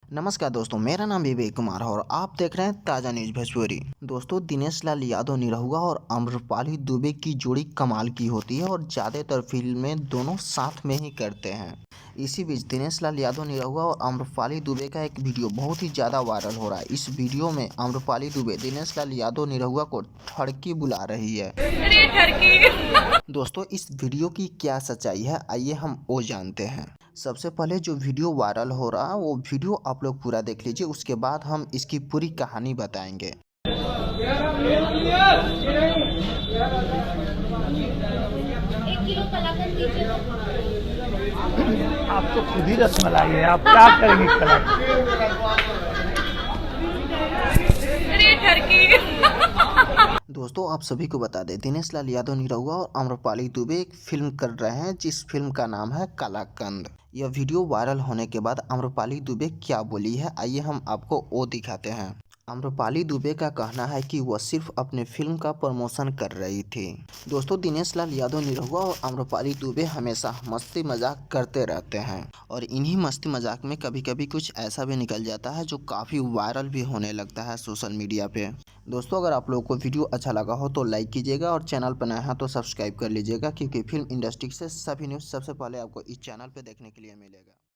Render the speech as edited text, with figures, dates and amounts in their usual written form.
नमस्कार दोस्तों, मेरा नाम विवेक कुमार है और आप देख रहे हैं ताज़ा न्यूज़ भोजपुरी। दोस्तों, दिनेश लाल यादव निरहुआ और आम्रपाली दुबे की जोड़ी कमाल की होती है और ज़्यादातर फिल्में दोनों साथ में ही करते हैं। इसी बीच दिनेश लाल यादव निरहुआ और आम्रपाली दुबे का एक वीडियो बहुत ही ज़्यादा वायरल हो रहा है। इस वीडियो में आम्रपाली दुबे दिनेश लाल यादव निरहुआ को ठड़की बुला रही है। अरे ठरकी। दोस्तों, इस वीडियो की क्या सच्चाई है, आइए हम वो जानते हैं। सबसे पहले जो वीडियो वायरल हो रहा है वो वीडियो आप लोग पूरा देख लीजिए, उसके बाद हम इसकी पूरी कहानी बताएंगे। 1 किलो कलाकंद दीजिए। आप तो खुद ही रसमलाई है, आप क्या करेंगे कलाई? अरे ठरकी। दोस्तों, आप सभी को बता दें, दिनेश लाल यादव निरहुआ और आम्रपाली दुबे एक फिल्म कर रहे हैं जिस फिल्म का नाम है कालाकंद। यह वीडियो वायरल होने के बाद आम्रपाली दुबे क्या बोली है, आइए हम आपको वो दिखाते हैं। आम्रपाली दुबे का कहना है कि वह सिर्फ अपने फिल्म का प्रमोशन कर रही थी। दोस्तों, दिनेश लाल यादव निरहुआ और आम्रपाली दुबे हमेशा मस्ती मजाक करते रहते हैं और इन्हीं मस्ती मजाक में कभी कभी कुछ ऐसा भी निकल जाता है जो काफ़ी वायरल भी होने लगता है सोशल मीडिया पे। दोस्तों, अगर आप लोगों को वीडियो अच्छा लगा हो तो लाइक कीजिएगा और चैनल पर नया है तो सब्सक्राइब कर लीजिएगा, क्योंकि फिल्म इंडस्ट्री से सभी न्यूज़ सबसे पहले आपको इस चैनल पर देखने के लिए मिलेगा।